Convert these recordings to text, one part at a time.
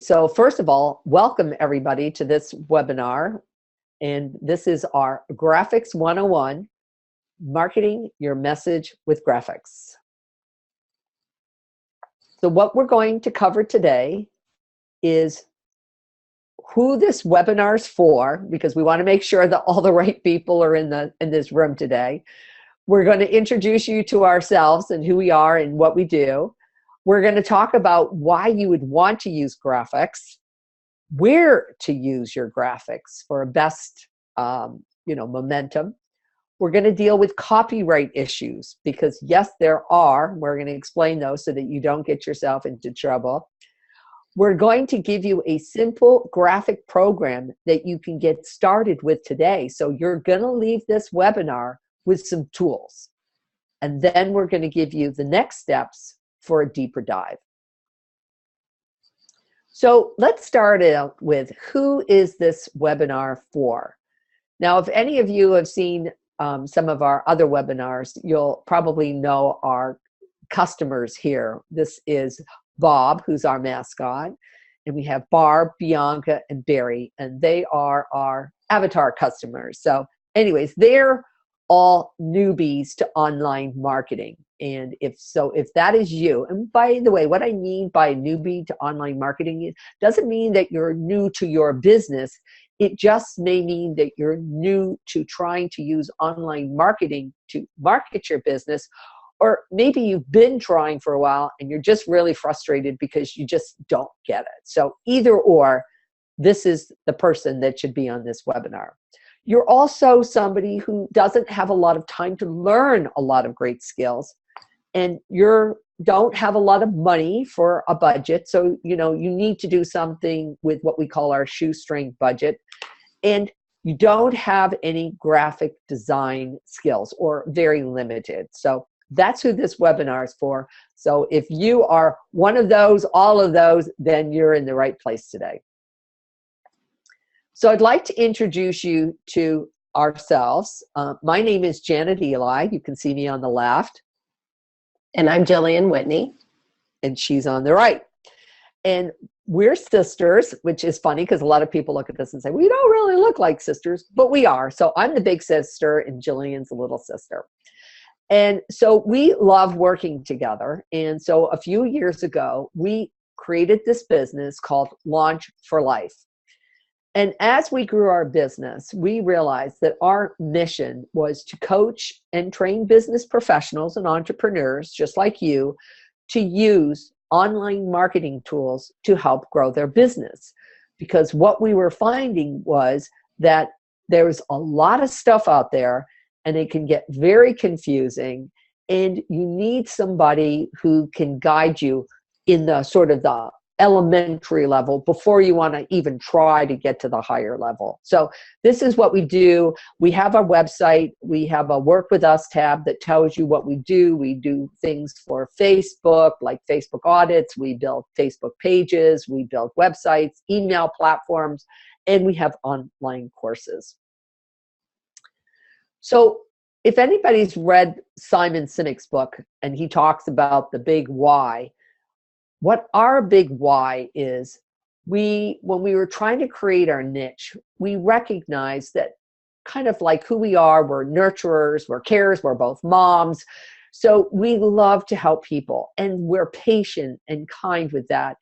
So first of all, welcome everybody to this webinar. And this is our Graphics 101, Marketing Your Message with Graphics. So what we're going to cover today is who this webinar is for, because we want to make sure that all the right people are in this room today. We're going to introduce you to ourselves and who we are and what we do. We're going to talk about why you would want to use graphics, where to use your graphics for a best, momentum. We're going to deal with copyright issues because yes, there are. We're going to explain those so that you don't get yourself into trouble. We're going to give you a simple graphic program that you can get started with today. So you're going to leave this webinar with some tools. And then we're going to give you the next steps for a deeper dive. So let's start out with who is this webinar for? Now, if any of you have seen some of our other webinars, you'll probably know our customers here. This is Bob, who's our mascot, and we have Barb, Bianca, and Barry, and they are our avatar customers. So anyways, they're all newbies to online marketing. And if that is you, and by the way, what I mean by newbie to online marketing doesn't mean that you're new to your business. It just may mean that you're new to trying to use online marketing to market your business, or maybe you've been trying for a while and you're just really frustrated because you just don't get it. So either or, this is the person that should be on this webinar. You're also somebody who doesn't have a lot of time to learn a lot of great skills, and you don't have a lot of money for a budget. So, you need to do something with what we call our shoestring budget, and you don't have any graphic design skills or very limited. So that's who this webinar is for. So if you are one of those, all of those, then you're in the right place today. So I'd like to introduce you to ourselves. My name is Janet Eli. You can see me on the left. And I'm Jillian Whitney. And she's on the right. And we're sisters, which is funny because a lot of people look at this and say, we don't really look like sisters, but we are. So I'm the big sister and Jillian's the little sister. And so we love working together. And so a few years ago, we created this business called Launch for Life. And as we grew our business, we realized that our mission was to coach and train business professionals and entrepreneurs, just like you, to use online marketing tools to help grow their business. Because what we were finding was that there's a lot of stuff out there and it can get very confusing, and you need somebody who can guide you in the sort of the elementary level before you want to even try to get to the higher level. So this is what we do. We have our website. We have a Work With Us tab that tells you what we do. We do things for Facebook, like Facebook audits. We build Facebook pages. We build websites, email platforms, and we have online courses. So if anybody's read Simon Sinek's book, and he talks about the big why, what our big why is, when we were trying to create our niche, we recognized that kind of like who we are, we're nurturers, we're carers, we're both moms. So we love to help people, and we're patient and kind with that.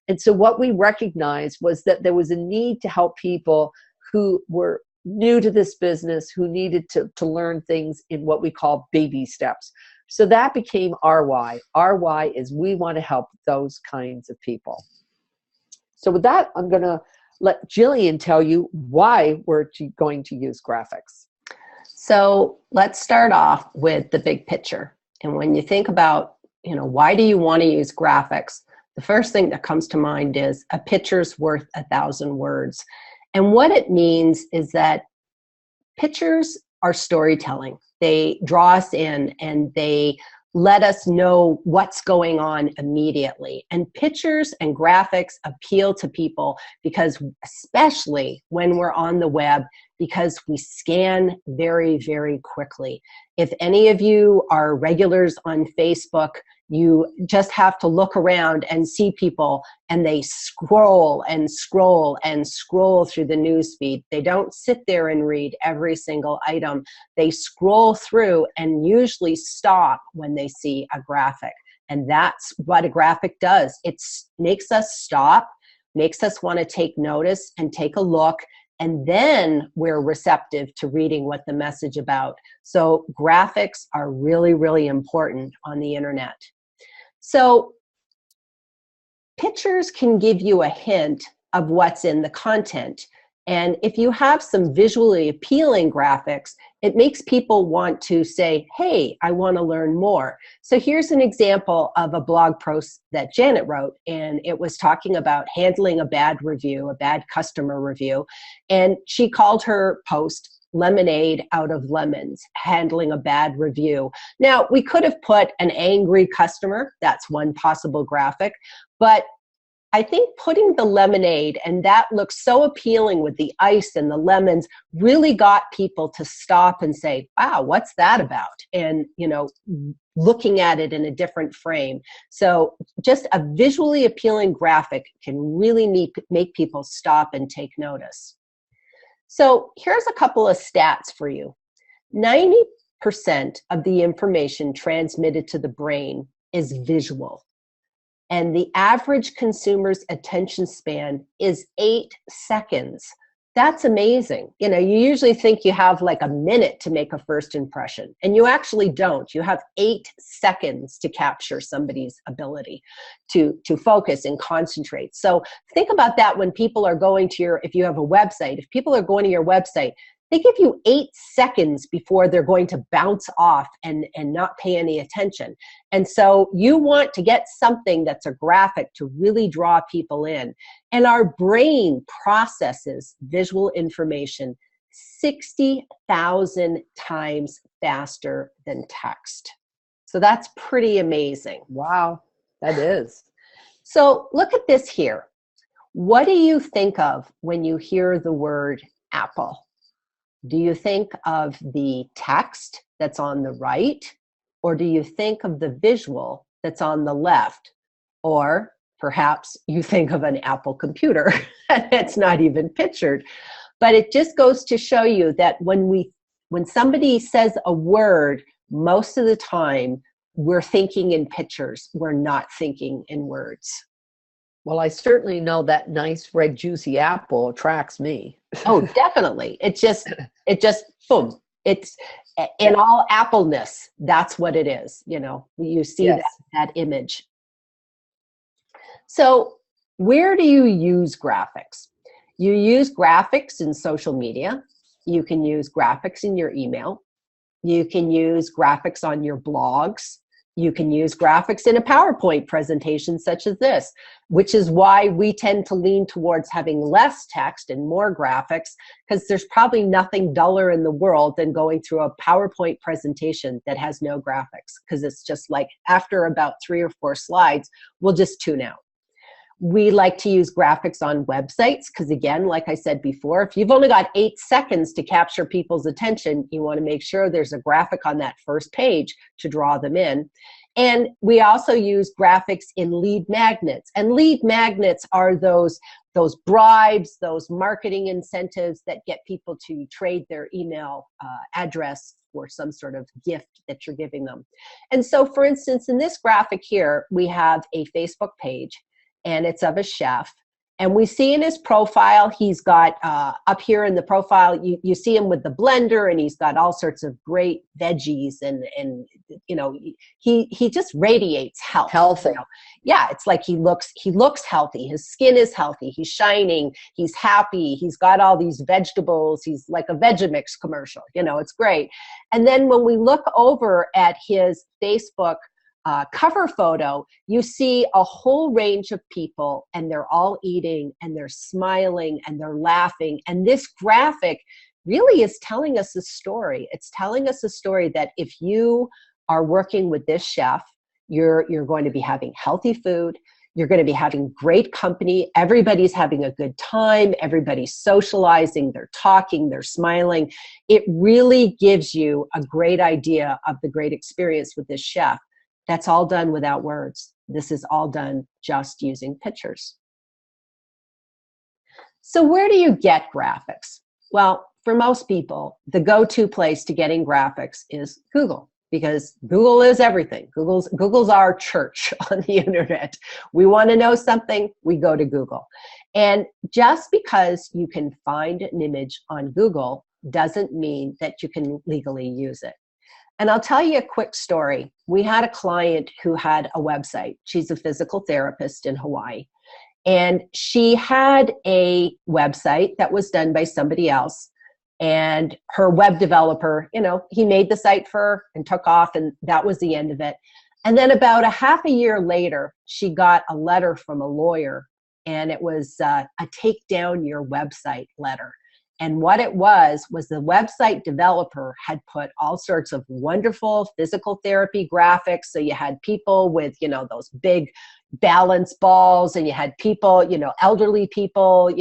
And so what we recognized was that there was a need to help people who were new to this business, who needed to learn things in what we call baby steps. So that became our why. Our why is we want to help those kinds of people. So with that, I'm going to let Jillian tell you why we're going to use graphics. So let's start off with the big picture. And when you think about, why do you want to use graphics? The first thing that comes to mind is a picture's worth 1,000 words. And what it means is that pictures are storytelling. They draw us in and they let us know what's going on immediately. And pictures and graphics appeal to people because, especially when we're on the web, because we scan very, very quickly. If any of you are regulars on Facebook, You just have to look around and see people, and they scroll and scroll and scroll through the news feed. They don't sit there and read every single item. They scroll through and usually stop when they see a graphic. And that's what a graphic does. It makes us stop, makes us want to take notice and take a look, and then we're receptive to reading what the message about. So graphics are really, really important on the internet. So pictures can give you a hint of what's in the content. And if you have some visually appealing graphics, it makes people want to say, hey, I want to learn more. So here's an example of a blog post that Janet wrote, and it was talking about handling a bad review, a bad customer review. And she called her post Lemonade Out of Lemons, handling a bad review. Now, we could have put an angry customer. That's one possible graphic. But I think putting the lemonade, and that looks so appealing with the ice and the lemons, really got people to stop and say, wow, what's that about? And, you know, looking at it in a different frame. So just a visually appealing graphic can really make people stop and take notice. So here's a couple of stats for you. 90% of the information transmitted to the brain is visual. And the average consumer's attention span is 8 seconds. That's amazing. You know, you usually think you have like a minute to make a first impression, and you actually don't. You have 8 seconds to capture somebody's ability to focus and concentrate. So think about that when people are going to if you have a website, if people are going to your website, they give you 8 seconds before they're going to bounce off and not pay any attention. And so you want to get something that's a graphic to really draw people in. And our brain processes visual information 60,000 times faster than text. So that's pretty amazing. Wow, that is. So look at this here. What do you think of when you hear the word apple? Do you think of the text that's on the right, or do you think of the visual that's on the left? Or perhaps you think of an Apple computer that's not even pictured. But it just goes to show you that when somebody says a word, most of the time we're thinking in pictures. We're not thinking in words. Well, I certainly know that nice red juicy apple attracts me. Oh, definitely. It just, boom. It's in all appleness. That's what it is. You know, you see Yes. that image. So where do you use graphics? You use graphics in social media. You can use graphics in your email. You can use graphics on your blogs. You can use graphics in a PowerPoint presentation such as this, which is why we tend to lean towards having less text and more graphics, because there's probably nothing duller in the world than going through a PowerPoint presentation that has no graphics, because it's just like after about 3 or 4 slides, we'll just tune out. We like to use graphics on websites because, again, like I said before, if you've only got 8 seconds to capture people's attention, you want to make sure there's a graphic on that first page to draw them in. And we also use graphics in lead magnets. And lead magnets are those bribes, those marketing incentives that get people to trade their email address for some sort of gift that you're giving them. And so, for instance, in this graphic here, we have a Facebook page, and it's of a chef. And we see in his profile, he's got up here in the profile, you see him with the blender, and he's got all sorts of great veggies, and you know, he just radiates health. Healthy. You know? Yeah, it's like he looks healthy. His skin is healthy. He's shining. He's happy. He's got all these vegetables. He's like a Vegemix commercial. You know, it's great. And then when we look over at his Facebook cover photo, you see a whole range of people, and they're all eating, and they're smiling, and they're laughing. And this graphic really is telling us a story. It's telling us a story that if you are working with this chef, you're going to be having healthy food. You're going to be having great company. Everybody's having a good time. Everybody's socializing. They're talking. They're smiling. It really gives you a great idea of the great experience with this chef. That's all done without words. This is all done just using pictures. So where do you get graphics? Well, for most people, the go-to place to getting graphics is Google, because Google is everything. Google's our church on the internet. We want to know something, we go to Google. And just because you can find an image on Google doesn't mean that you can legally use it. And I'll tell you a quick story. We had a client who had a website. She's a physical therapist in Hawaii. And she had a website that was done by somebody else. And her web developer, he made the site for her and took off, and that was the end of it. And then about a half a year later, she got a letter from a lawyer, and it was a take down your website letter. And what it was the website developer had put all sorts of wonderful physical therapy graphics. So you had people with, those big balance balls, and you had people, elderly people,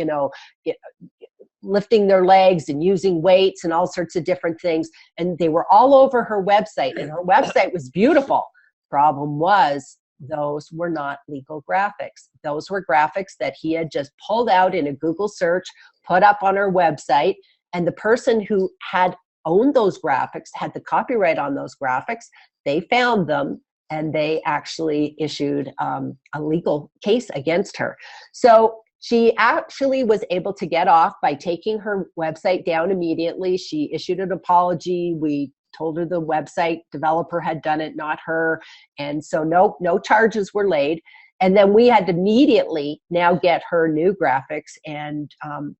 lifting their legs and using weights and all sorts of different things. And they were all over her website, and her website was beautiful. Problem was, those were not legal graphics. Those were graphics that he had just pulled out in a Google search, put up on her website, and the person who had owned those graphics, had the copyright on those graphics, they found them, and they actually issued a legal case against her. So she actually was able to get off by taking her website down immediately. She issued an apology. We told her the website developer had done it, not her. And so no charges were laid. And then we had to immediately now get her new graphics, and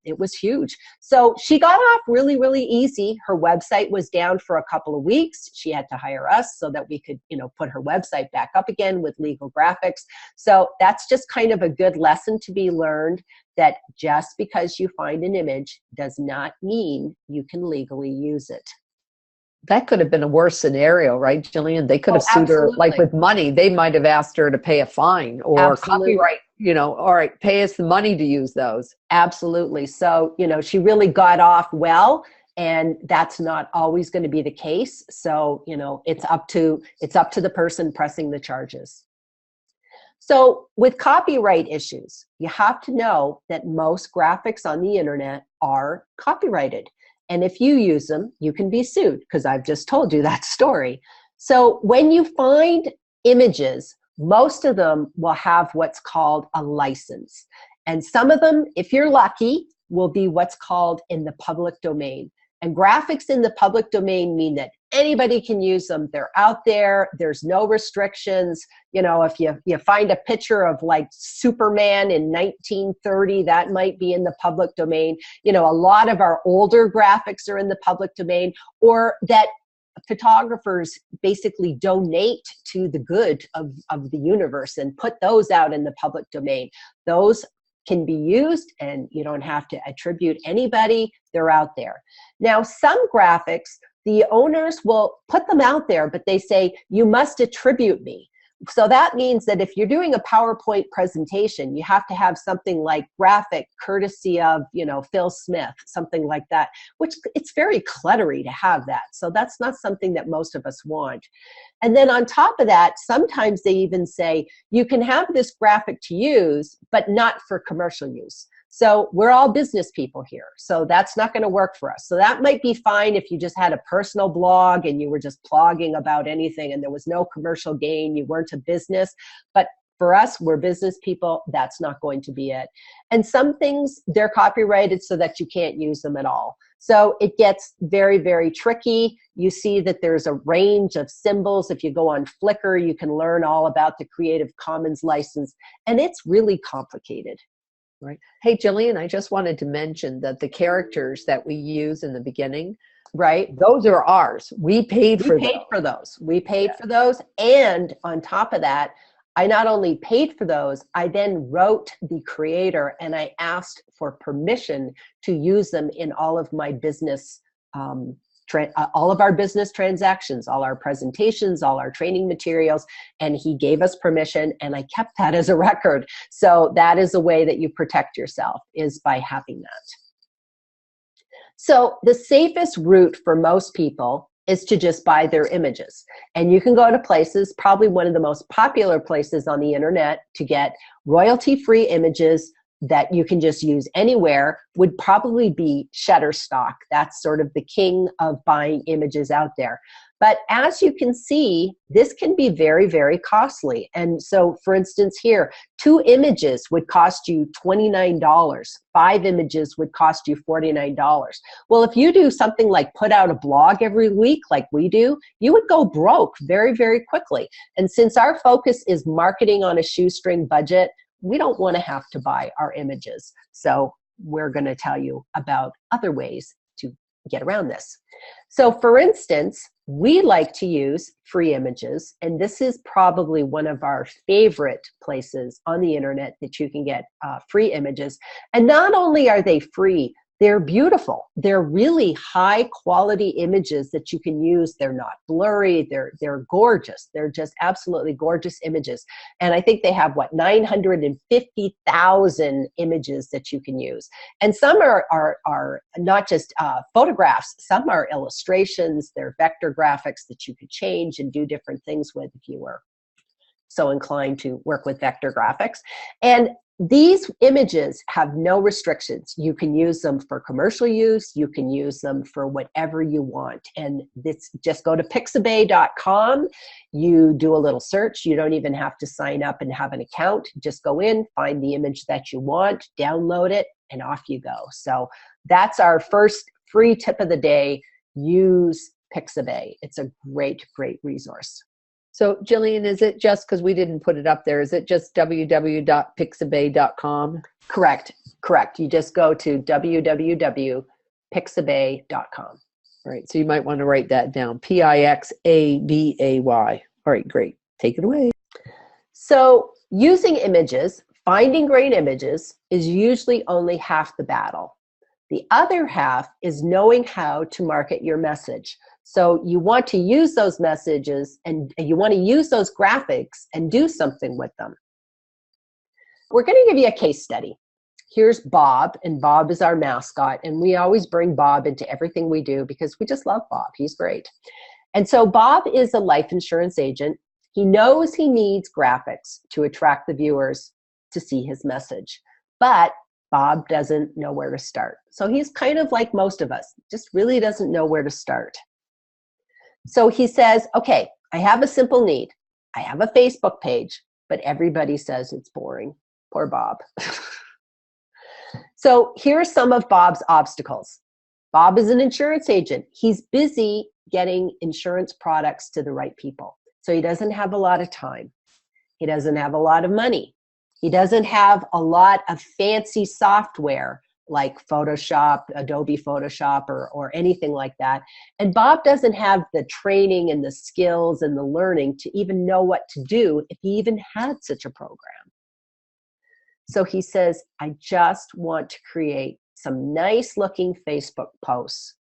it was huge. So she got off really, really easy. Her website was down for a couple of weeks. She had to hire us so that we could, put her website back up again with legal graphics. So that's just kind of a good lesson to be learned, that just because you find an image does not mean you can legally use it. That could have been a worse scenario, right, Jillian? They could have sued her, like with money. They might have asked her to pay a fine or copyright, all right, pay us the money to use those. Absolutely. So, she really got off well, and that's not always going to be the case. So, it's up to the person pressing the charges. So with copyright issues, you have to know that most graphics on the internet are copyrighted. And if you use them, you can be sued, because I've just told you that story. So when you find images, most of them will have what's called a license. And some of them, if you're lucky, will be what's called in the public domain. And graphics in the public domain mean that anybody can use them. They're out there. There's no restrictions. If you find a picture of like Superman in 1930, that might be in the public domain. A lot of our older graphics are in the public domain, or that photographers basically donate to the good of the universe and put those out in the public domain. Those can be used, and you don't have to attribute anybody. They're out there. Now, some graphics, the owners will put them out there, but they say, you must attribute me. So that means that if you're doing a PowerPoint presentation, you have to have something like graphic courtesy of, Phil Smith, something like that, which it's very cluttery to have that. So that's not something that most of us want. And then on top of that, sometimes they even say, you can have this graphic to use, but not for commercial use. So we're all business people here. So that's not going to work for us. So that might be fine if you just had a personal blog and you were just blogging about anything and there was no commercial gain, you weren't a business. But for us, we're business people, that's not going to be it. And some things, they're copyrighted so that you can't use them at all. So it gets very, very tricky. You see that there's a range of symbols. If you go on Flickr, you can learn all about the Creative Commons license, and it's really complicated. Right. Hey, Jillian, I just wanted to mention that the characters that we use in the beginning, right, those are ours. We paid for those. We paid for those. And on top of that, I not only paid for those, I then wrote the creator and I asked for permission to use them in all of my business, all of our business transactions, all our presentations, all our training materials, and he gave us permission, and I kept that as a record. So that is a way that you protect yourself, is by having that. So the safest route for most people is to just buy their images. And you can go to places, probably one of the most popular places on the internet to get royalty-free images that you can just use anywhere would probably be Shutterstock. That's sort of the king of buying images out there. But as you can see, this can be very, very costly. And so, for instance, here, 2 images would cost you $29. 5 images would cost you $49. Well, if you do something like put out a blog every week like we do, you would go broke very, very quickly. And since our focus is marketing on a shoestring budget, we don't want to have to buy our images. So we're going to tell you about other ways to get around this. So for instance, we like to use free images, and this is probably one of our favorite places on the internet that you can get free images. And not only are they free, they're beautiful. They're really high quality images that you can use. They're not blurry. They're gorgeous. They're just absolutely gorgeous images. And I think they have, 950,000 images that you can use. And some are not just photographs. Some are illustrations. They're vector graphics that you could change and do different things with if you were so inclined to work with vector graphics. And these images have no restrictions. You can use them for commercial use. You can use them for whatever you want. And this, just go to pixabay.com. You do a little search. You don't even have to sign up and have an account. Just go in, find the image that you want, download it, and off you go. So that's our first free tip of the day. Use Pixabay. It's a great, great resource. So Jillian, is it just, because we didn't put it up there, is it just www.pixabay.com? Correct. You just go to www.pixabay.com. All right, so you might want to write that down, Pixabay. All right, great. Take it away. So using images, finding great images is usually only half the battle. The other half is knowing how to market your message. So you want to use those messages and you want to use those graphics and do something with them. We're going to give you a case study. Here's Bob, and Bob is our mascot, and we always bring Bob into everything we do because we just love Bob. He's great. And so Bob is a life insurance agent. He knows he needs graphics to attract the viewers to see his message, but Bob doesn't know where to start. So he's kind of like most of us, just really doesn't know where to start. So he says, okay, I have a simple need. I have a Facebook page, but everybody says it's boring. Poor Bob. So here are some of Bob's obstacles. Bob is an insurance agent. He's busy getting insurance products to the right people. So he doesn't have a lot of time. He doesn't have a lot of money. He doesn't have a lot of fancy software like Photoshop, Adobe Photoshop, or anything like that. And Bob doesn't have the training and the skills and the learning to even know what to do if he even had such a program. So he says, I just want to create some nice looking Facebook posts.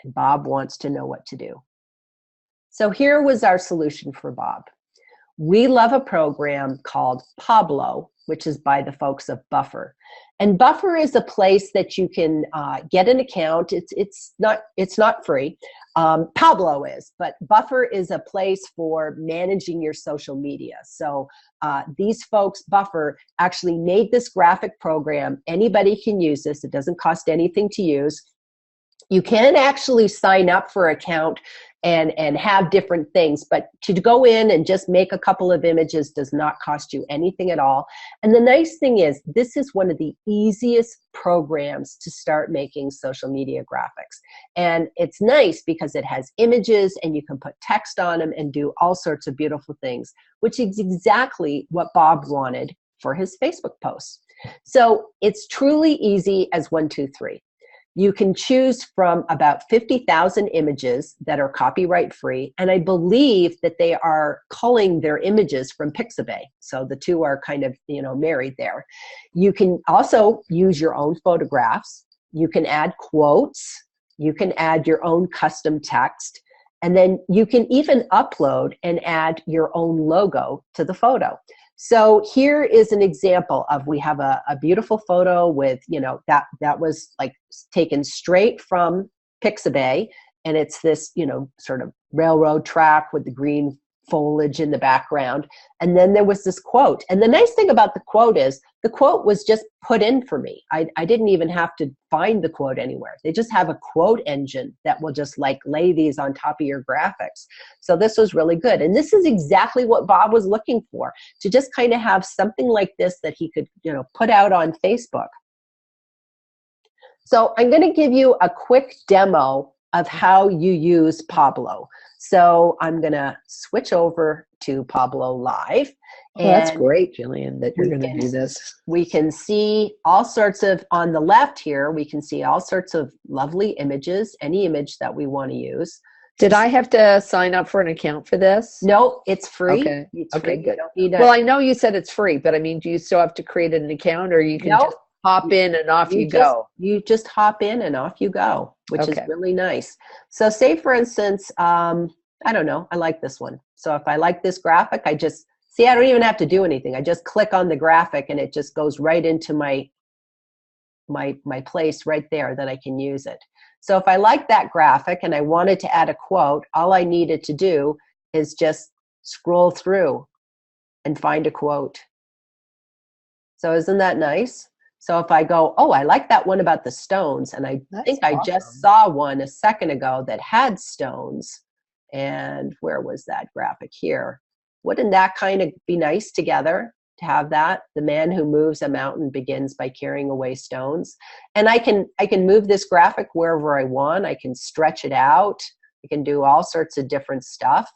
And Bob wants to know what to do. So here was our solution for Bob. We love a program called Pablo, which is by the folks of Buffer. And Buffer is a place that you can get an account. It's not free. Pablo is, but Buffer is a place for managing your social media. So these folks, Buffer, actually made this graphic program. Anybody can use this. It doesn't cost anything to use. You can actually sign up for an account and have different things, but to go in and just make a couple of images does not cost you anything at all. And the nice thing is, this is one of the easiest programs to start making social media graphics. And it's nice because it has images and you can put text on them and do all sorts of beautiful things, which is exactly what Bob wanted for his Facebook posts. So it's truly easy as 1, 2, 3. You can choose from about 50,000 images that are copyright free, and I believe that they are culling their images from Pixabay. So the two are kind of, married there. You can also use your own photographs. You can add quotes. You can add your own custom text. And then you can even upload and add your own logo to the photo. So here is an example of, we have a beautiful photo with, that was like taken straight from Pixabay, and it's this, you know, sort of railroad track with the green foliage in the background. And then there was this quote. And the nice thing about the quote is the quote was just put in for me. I didn't even have to find the quote anywhere. They just have a quote engine that will just like lay these on top of your graphics. So this was really good. And this is exactly what Bob was looking for, to just kind of have something like this that he could, you know, put out on Facebook. So I'm going to give you a quick demo of how you use Pablo. So I'm going to switch over to Pablo Live. Oh, that's great, Jillian, that you're going to do this. We can see all sorts of, on the left here, we can see all sorts of lovely images, any image that we want to use. Did I have to sign up for an account for this? No, it's free. Okay, it's okay, free. good. You don't need well, I know you said it's free, but I mean, do you still have to create an account, or you can just hop in and off you go? You just hop in and off you go, which is really nice. So say, for instance, I don't know, I like this one. So if I like this graphic, I just, see, I don't even have to do anything. I just click on the graphic and it just goes right into my place right there that I can use it. So if I like that graphic and I wanted to add a quote, all I needed to do is just scroll through and find a quote. So isn't that nice? So if I go, oh, I like that one about the stones, and I think I just saw one a second ago that had stones. And where was that graphic here? Wouldn't that kind of be nice together to have that? The man who moves a mountain begins by carrying away stones. And I can move this graphic wherever I want. I can stretch it out. I can do all sorts of different stuff.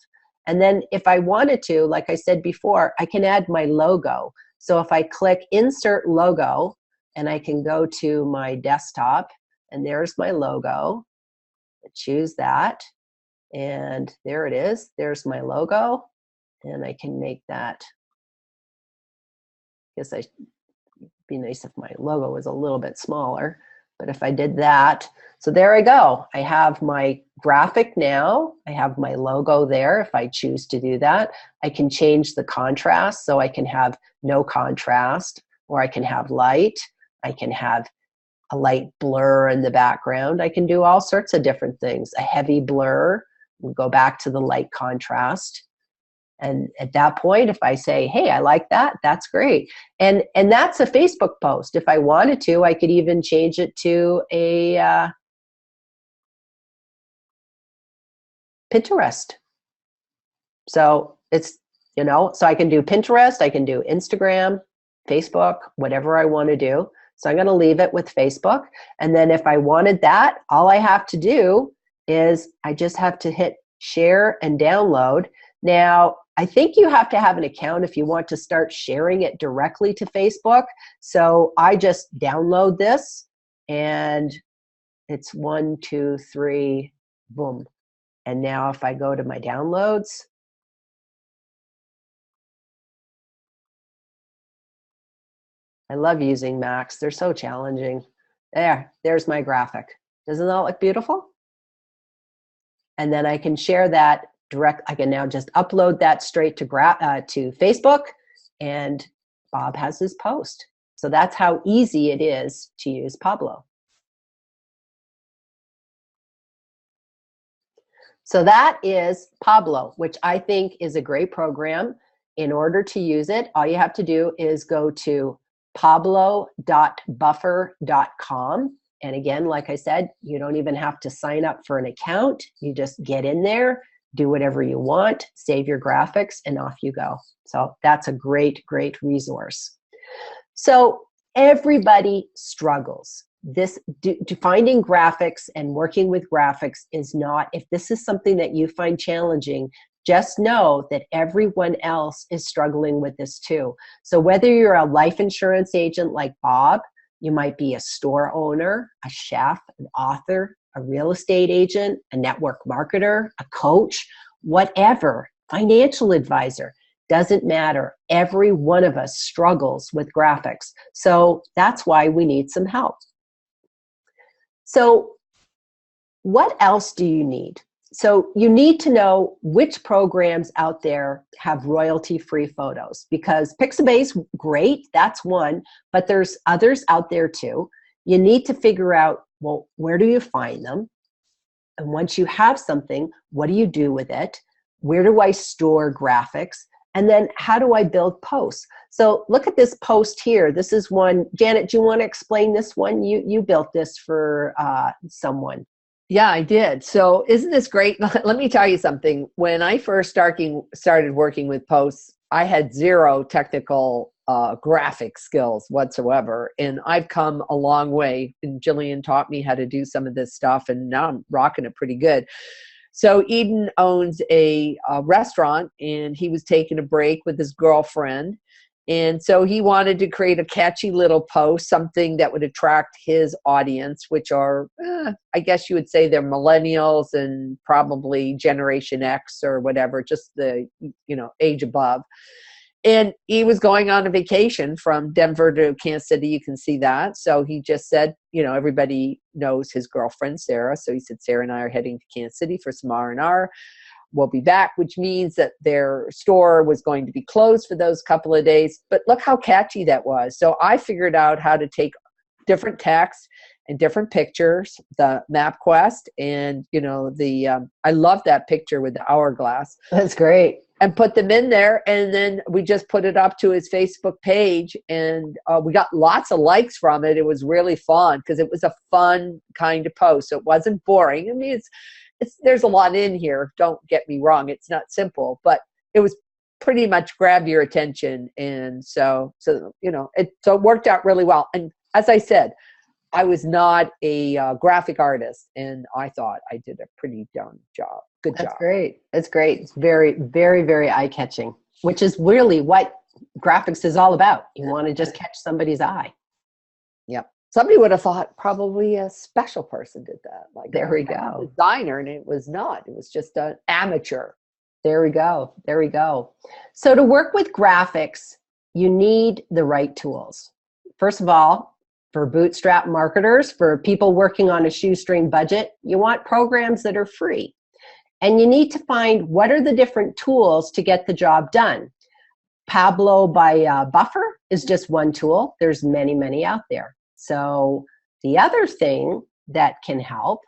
And then if I wanted to, like I said before, I can add my logo. So if I click Insert Logo, and I can go to my desktop, and there's my logo. I choose that, and there it is. There's my logo, and I can make that. I guess it'd be nice if my logo was a little bit smaller, but if I did that, so there I go. I have my graphic now. I have my logo there if I choose to do that. I can change the contrast, so I can have no contrast, or I can have light. I can have a light blur in the background. I can do all sorts of different things. A heavy blur, we'll go back to the light contrast. And at that point, if I say, hey, I like that, that's great. And that's a Facebook post. If I wanted to, I could even change it to a Pinterest. So it's, you know, so I can do Pinterest, I can do Instagram, Facebook, whatever I want to do. So I'm going to leave it with Facebook. And then if I wanted that, all I have to do is I just have to hit share and download. Now, I think you have to have an account if you want to start sharing it directly to Facebook. So I just download this, and it's 1, 2, 3, boom. And now if I go to my downloads, I love using Macs. They're so challenging. There's my graphic. Doesn't that look beautiful? And then I can share that direct. I can now just upload that straight to Facebook, and Bob has his post. So that's how easy it is to use Pablo. So that is Pablo, which I think is a great program. In order to use it, all you have to do is go to pablo.buffer.com. And again, like I said, you don't even have to sign up for an account. You just get in there, do whatever you want, save your graphics, and off you go. So that's a great, great resource. So everybody struggles. Finding graphics and working with graphics is not, if this is something that you find challenging, just know that everyone else is struggling with this too. So whether you're a life insurance agent like Bob, you might be a store owner, a chef, an author, a real estate agent, a network marketer, a coach, whatever, financial advisor, doesn't matter. Every one of us struggles with graphics. So that's why we need some help. So what else do you need? So you need to know which programs out there have royalty-free photos, because Pixabay's great, that's one, but there's others out there too. You need to figure out, well, where do you find them? And once you have something, what do you do with it? Where do I store graphics? And then how do I build posts? So look at this post here. This is one. Janet, do you want to explain this one? You built this for someone. Yeah, I did. So isn't this great? Let me tell you something. When I first started working with posts, I had zero technical graphic skills whatsoever. And I've come a long way. And Jillian taught me how to do some of this stuff. And now I'm rocking it pretty good. So Eden owns a restaurant, and he was taking a break with his girlfriend. And so he wanted to create a catchy little post, something that would attract his audience, which are, I guess you would say they're millennials and probably Generation X or whatever, just the, age above. And he was going on a vacation from Denver to Kansas City. You can see that. So he just said, everybody knows his girlfriend, Sarah. So he said, Sarah and I are heading to Kansas City for some R&R. We'll be back, which means that their store was going to be closed for those couple of days. But look how catchy that was. So I figured out how to take different text and different pictures, the MapQuest, and I love that picture with the hourglass. That's great. And put them in there, and then we just put it up to his Facebook page, and we got lots of likes from it. It was really fun because it was a fun kind of post. So it wasn't boring. I mean, there's a lot in here. Don't get me wrong. It's not simple, but it was pretty much grab your attention. And so it worked out really well. And as I said, I was not a graphic artist, and I thought I did a pretty darn job. Good job. That's great. That's great. It's very, very, very eye-catching, which is really what graphics is all about. You want to just catch somebody's eye. Yep. Somebody would have thought probably a special person did that. Like, there we go. Designer, and it was not. It was just an amateur. There we go. There we go. So to work with graphics, you need the right tools. First of all, for bootstrap marketers, for people working on a shoestring budget, you want programs that are free. And you need to find what are the different tools to get the job done. Pablo by Buffer is just one tool. There's many, many out there. So the other thing that can help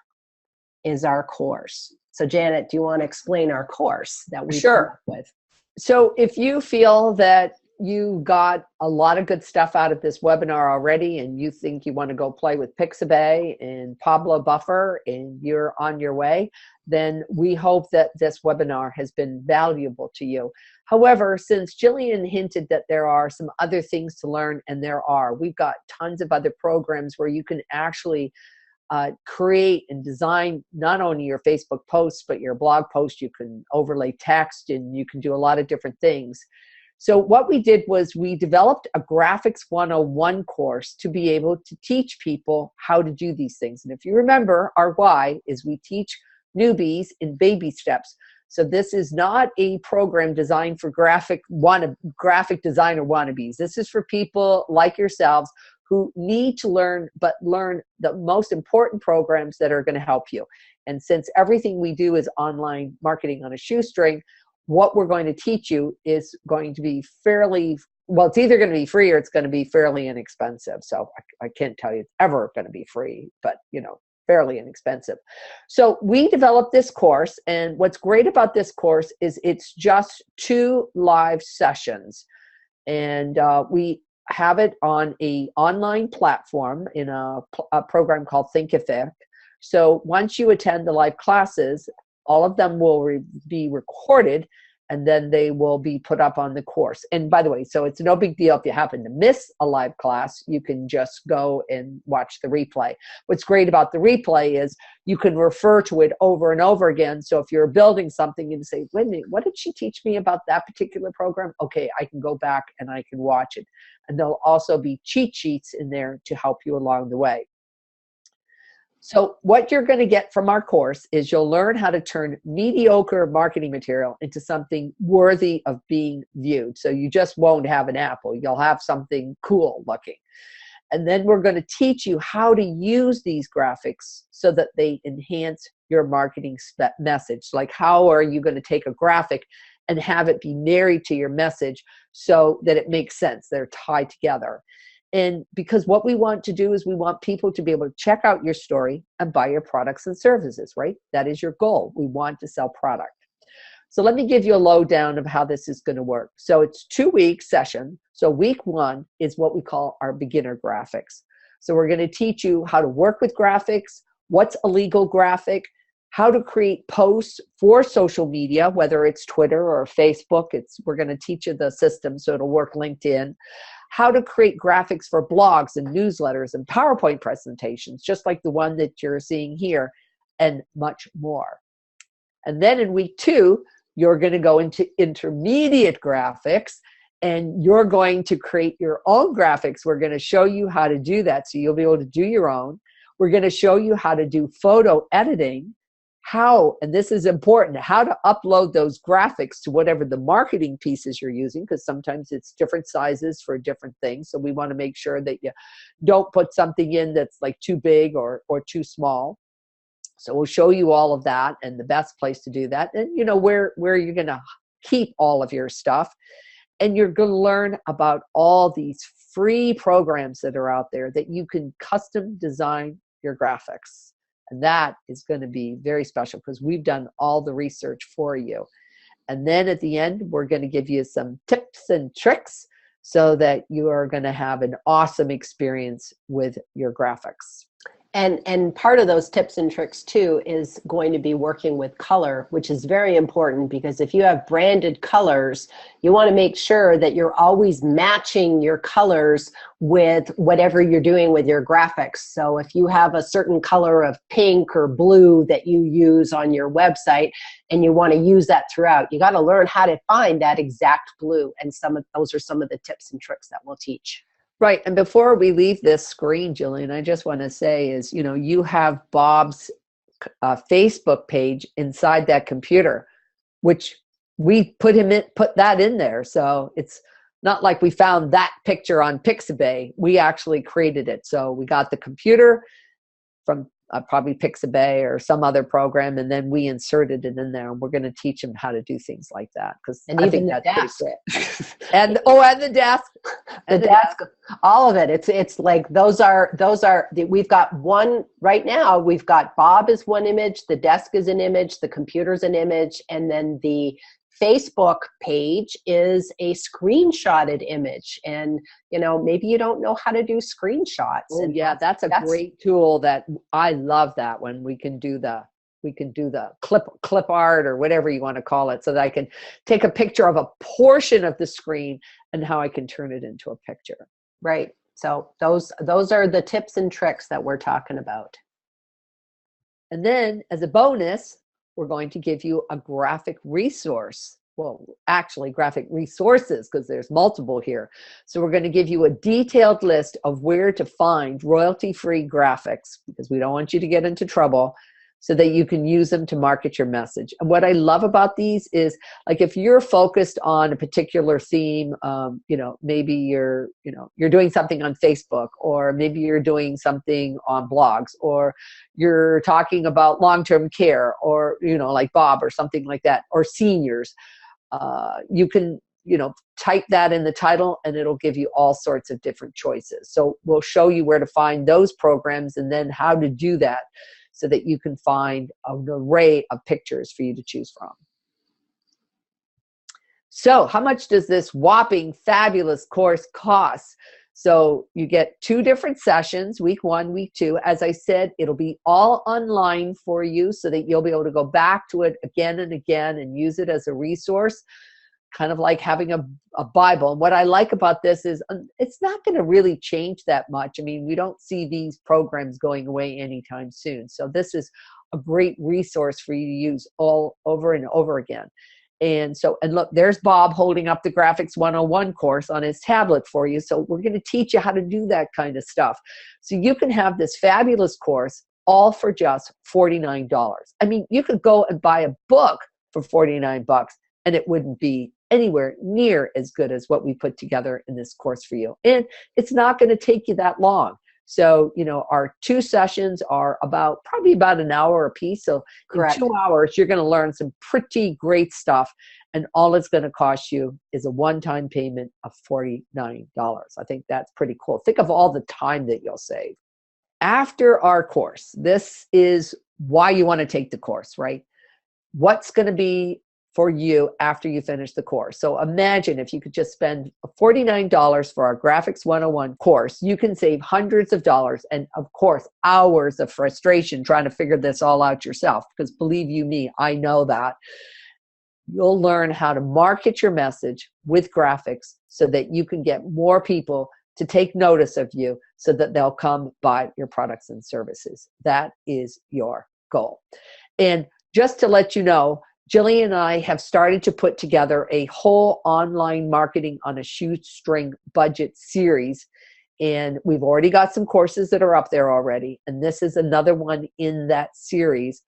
is our course. So Janet, do you want to explain our course that we come up with? So if you feel that you got a lot of good stuff out of this webinar already, and you think you want to go play with Pixabay and Pablo Buffer and you're on your way, then we hope that this webinar has been valuable to you. However, since Jillian hinted that there are some other things to learn, and we've got tons of other programs where you can actually create and design not only your Facebook posts, but your blog posts. You can overlay text, and you can do a lot of different things. So what we did was we developed a Graphics 101 course to be able to teach people how to do these things. And if you remember, our why is we teach newbies in baby steps. So this is not a program designed for graphic designer wannabes. This is for people like yourselves who need to learn the most important programs that are going to help you. And since everything we do is online marketing on a shoestring, what we're going to teach you is going to be it's either going to be free or it's going to be fairly inexpensive. So I can't tell you it's ever going to be free, but fairly inexpensive. So we developed this course, and what's great about this course is it's just 2 live sessions, and we have it on a online platform in a program called Thinkific. So once you attend the live classes, all of them will be recorded, and then they will be put up on the course. And by the way, so it's no big deal if you happen to miss a live class, you can just go and watch the replay. What's great about the replay is you can refer to it over and over again. So if you're building something and say, wait a minute, what did she teach me about that particular program? Okay, I can go back and I can watch it. And there'll also be cheat sheets in there to help you along the way. So what you're going to get from our course is you'll learn how to turn mediocre marketing material into something worthy of being viewed. So you just won't have an apple. You'll have something cool looking. And then we're going to teach you how to use these graphics so that they enhance your marketing message. Like, how are you going to take a graphic and have it be married to your message so that it makes sense? They're tied together. And because what we want to do is we want people to be able to check out your story and buy your products and services, right? That is your goal. We want to sell product. So let me give you a lowdown of how this is going to work. So it's 2-week session. So week 1 is what we call our beginner graphics. So we're going to teach you how to work with graphics, what's a legal graphic, how to create posts for social media, whether it's Twitter or Facebook. We're going to teach you the system so it'll work LinkedIn. How to create graphics for blogs and newsletters and PowerPoint presentations, just like the one that you're seeing here, and much more. And then in week 2, you're going to go into intermediate graphics, and you're going to create your own graphics. We're going to show you how to do that, so you'll be able to do your own. We're going to show you how to do photo editing, how, and this is important, how to upload those graphics to whatever the marketing pieces you're using, because sometimes it's different sizes for different things. So we want to make sure that you don't put something in that's like too big or too small. So we'll show you all of that and the best place to do that, and you know where you're going to keep all of your stuff. And you're going to learn about all these free programs that are out there that you can custom design your graphics. And that is going to be very special because we've done all the research for you. And then at the end, we're going to give you some tips and tricks so that you are going to have an awesome experience with your graphics. And part of those tips and tricks too is going to be working with color, which is very important, because if you have branded colors, you want to make sure that you're always matching your colors with whatever you're doing with your graphics. So if you have a certain color of pink or blue that you use on your website and you want to use that throughout, you got to learn how to find that exact blue. And those are some of the tips and tricks that we'll teach. Right. And before we leave this screen, Jillian, I just want to say is, you know, you have Bob's Facebook page inside that computer, which we put that in there. So it's not like we found that picture on Pixabay. We actually created it. So we got the computer from probably Pixabay or some other program, and then we inserted it in there. And we're going to teach them how to do things like that, because I think that's pretty cool. and the desk, the desk, all of it. It's like those are. We've got one right now. We've got Bob is one image, the desk is an image, the computer's an image, and then the Facebook page is a screenshotted image. And you know, maybe you don't know how to do screenshots. Oh, and yeah, that's a great tool. That I love that one. We can do the clip art or whatever you want to call it, so that I can take a picture of a portion of the screen and how I can turn it into a picture. Right. So those are the tips and tricks that we're talking about. And then as a bonus, we're going to give you a graphic resource. Well, actually graphic resources, because there's multiple here. So we're going to give you a detailed list of where to find royalty-free graphics, because we don't want you to get into trouble, so that you can use them to market your message. And what I love about these is, like, if you're focused on a particular theme, you know, maybe you're doing something on Facebook, or maybe you're doing something on blogs, or you're talking about long-term care, or, you know, like Bob or something like that, or seniors, you can, you know, type that in the title and it'll give you all sorts of different choices. So we'll show you where to find those programs and then how to do that, so that you can find an array of pictures for you to choose from. So how much does this whopping fabulous course cost? So you get 2 different sessions, week 1, week 2. As I said, it'll be all online for you, so that you'll be able to go back to it again and again and use it as a resource, kind of like having a Bible. And what I like about this is it's not going to really change that much. I mean, we don't see these programs going away anytime soon. So this is a great resource for you to use all over and over again. And look, there's Bob holding up the Graphics 101 course on his tablet for you. So we're going to teach you how to do that kind of stuff. So you can have this fabulous course all for just $49. I mean, you could go and buy a book for $49 and it wouldn't be anywhere near as good as what we put together in this course for you. And it's not going to take you that long. So, our 2 sessions are probably about an hour a piece. So Correct. in 2 hours, you're going to learn some pretty great stuff. And all it's going to cost you is a one-time payment of $49. I think that's pretty cool. Think of all the time that you'll save. After our course, this is why you want to take the course, right? What's going to be for you after you finish the course. So imagine if you could just spend $49 for our Graphics 101 course, you can save hundreds of dollars and, of course, hours of frustration trying to figure this all out yourself, because believe you me, I know that. You'll learn how to market your message with graphics so that you can get more people to take notice of you so that they'll come buy your products and services. That is your goal. And just to let you know, Jillian and I have started to put together a whole online marketing on a shoestring budget series. And we've already got some courses that are up there already. And this is another one in that series.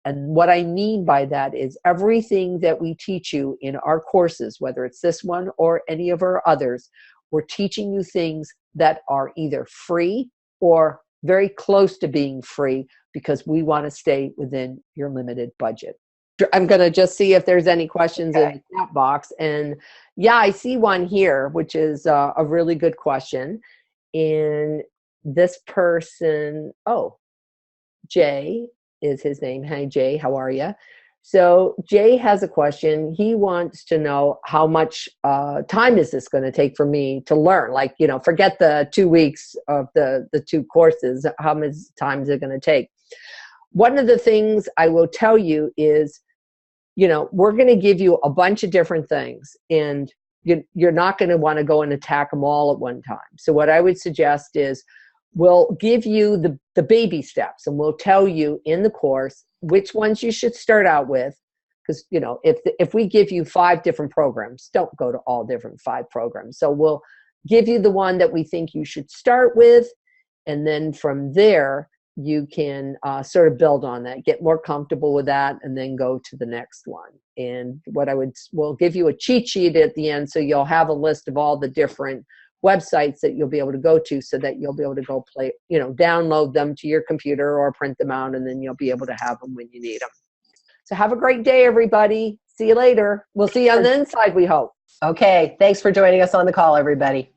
And what I mean by that is everything that we teach you in our courses, whether it's this one or any of our others, we're teaching you things that are either free or very close to being free, because we want to stay within your limited budget. I'm going to just see if there's any questions in the chat box. And yeah, I see one here, which is a really good question. And this person, Jay is his name. Hi, Jay. How are you? So Jay has a question. He wants to know how much time is this going to take for me to learn? Like, forget the 2 weeks of the 2 courses. How much time is it going to take? One of the things I will tell you is, we're going to give you a bunch of different things, and you're not going to want to go and attack them all at one time. So what I would suggest is we'll give you the baby steps, and we'll tell you in the course which ones you should start out with. Because, if we give you 5 different programs, don't go to all different 5 programs. So we'll give you the one that we think you should start with, and then from there, you can sort of build on that, get more comfortable with that, and then go to the next one. And we'll give you a cheat sheet at the end, so you'll have a list of all the different websites that you'll be able to go to, so that you'll be able to go download them to your computer or print them out, and then you'll be able to have them when you need them. So have a great day, everybody. See you later. We'll see you on the inside, we hope. Okay. Thanks for joining us on the call, everybody.